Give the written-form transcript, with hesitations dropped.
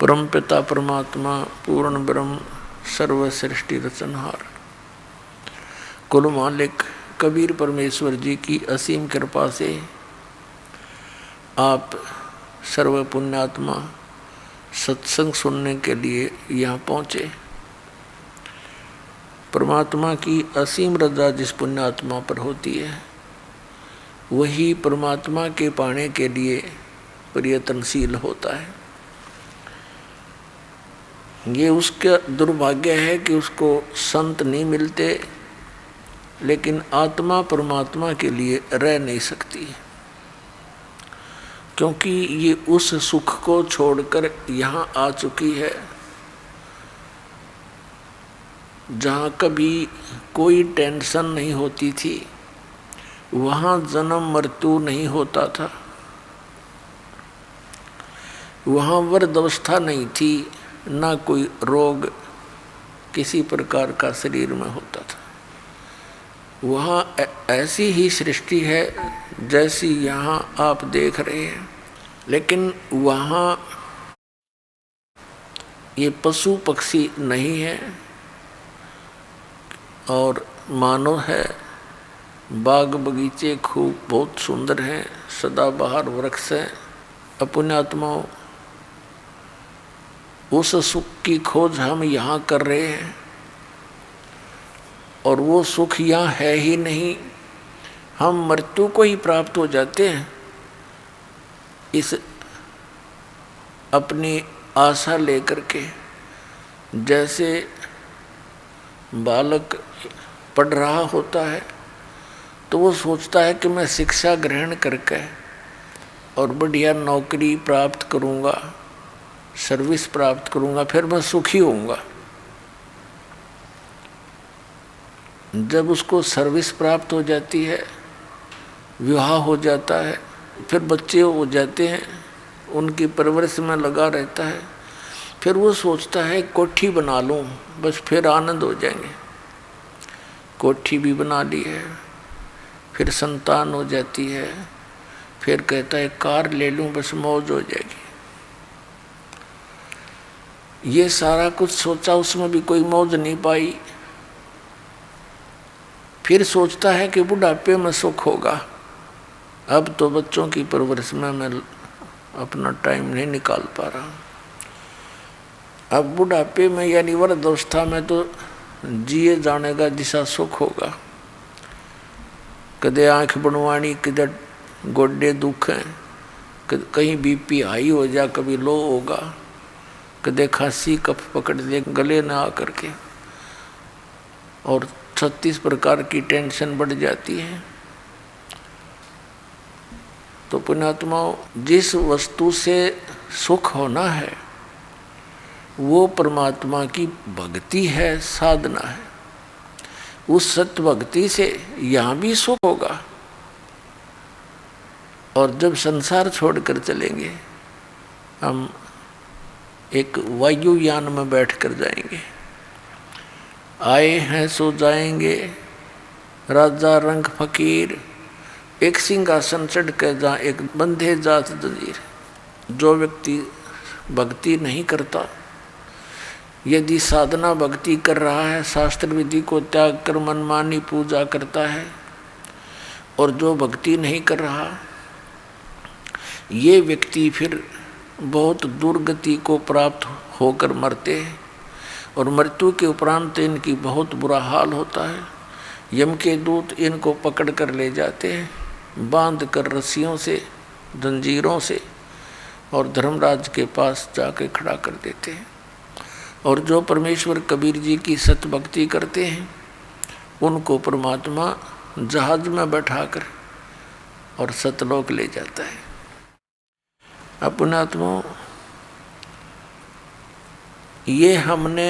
परम पिता परमात्मा पूर्ण ब्रह्म सर्व सृष्टि रचनहार कुल मालिक कबीर परमेश्वर जी की असीम कृपा से आप सर्व पुण्यात्मा सत्संग सुनने के लिए यहाँ पहुँचे। परमात्मा की असीम रजा जिस पुण्यात्मा पर होती है वही परमात्मा के पाने के लिए प्रयत्नशील होता है। ये उसका दुर्भाग्य है कि उसको संत नहीं मिलते, लेकिन आत्मा परमात्मा के लिए रह नहीं सकती, क्योंकि ये उस सुख को छोड़कर यहाँ आ चुकी है जहाँ कभी कोई टेंशन नहीं होती थी, वहाँ जन्म मृत्यु नहीं होता था, वहाँ वृद्धावस्था नहीं थी, ना कोई रोग किसी प्रकार का शरीर में होता था। वहाँ ऐसी ही सृष्टि है जैसी यहाँ आप देख रहे हैं, लेकिन वहाँ ये पशु पक्षी नहीं है और मानव है। बाग बगीचे खूब बहुत सुंदर हैं, सदाबहार वृक्ष हैं। पुण्यात्माओं, उस सुख की खोज हम यहाँ कर रहे हैं और वो सुख यहाँ है ही नहीं, हम मृत्यु को ही प्राप्त हो जाते हैं। इस अपनी आशा लेकर के, जैसे बालक पढ़ रहा होता है तो वो सोचता है कि मैं शिक्षा ग्रहण करके और बढ़िया नौकरी प्राप्त करूँगा, सर्विस प्राप्त करूँगा, फिर मैं सुखी होऊंगा। जब उसको सर्विस प्राप्त हो जाती है, विवाह हो जाता है, फिर बच्चे हो जाते हैं, उनकी परवरिश में लगा रहता है, फिर वो सोचता है कोठी बना लूँ, बस फिर आनंद हो जाएंगे। कोठी भी बना ली है, फिर संतान हो जाती है, फिर कहता है कार ले लूँ, बस मौज हो जाएगी। ये सारा कुछ सोचा, उसमें भी कोई मौज नहीं पाई। फिर सोचता है कि बुढ़ापे में सुख होगा, अब तो बच्चों की परवरिश में मैं अपना टाइम नहीं निकाल पा रहा। अब बुढ़ापे में यानी वृद्धावस्था में तो जिए जाने का जिसा सुख होगा। कदे आँख बनवानी, किधर गोडे दुख हैं, कहीं बीपी हाई हो जा, कभी लो होगा, कदे खांसी कफ पकड़ ले गले न आ करके, और 36 प्रकार की टेंशन बढ़ जाती है। तो पुण्यात्माओं, जिस वस्तु से सुख होना है वो परमात्मा की भक्ति है, साधना है। उस सत्य भक्ति से यहाँ भी सुख होगा, और जब संसार छोड़कर चलेंगे, हम एक वायुयान में बैठकर जाएंगे। आए हैं सो जाएंगे, राजा रंग फकीर, एक सिंहासन चढ़ कर जा एक बंधे जात जंजीर। जो व्यक्ति भक्ति नहीं करता, यदि साधना भक्ति कर रहा है, शास्त्र विधि को त्याग कर मनमानी पूजा करता है, और जो भक्ति नहीं कर रहा, ये व्यक्ति फिर बहुत दुर्गति को प्राप्त होकर मरते हैं, और मृत्यु के उपरांत इनकी बहुत बुरा हाल होता है। यम के दूत इनको पकड़ कर ले जाते हैं, बांध कर रस्सियों से, जंजीरों से, और धर्मराज के पास जाके खड़ा कर देते हैं। और जो परमेश्वर कबीर जी की सत भक्ति करते हैं, उनको परमात्मा जहाज में बैठाकर और सतलोक ले जाता है। पुण्यात्माओं, ये हमने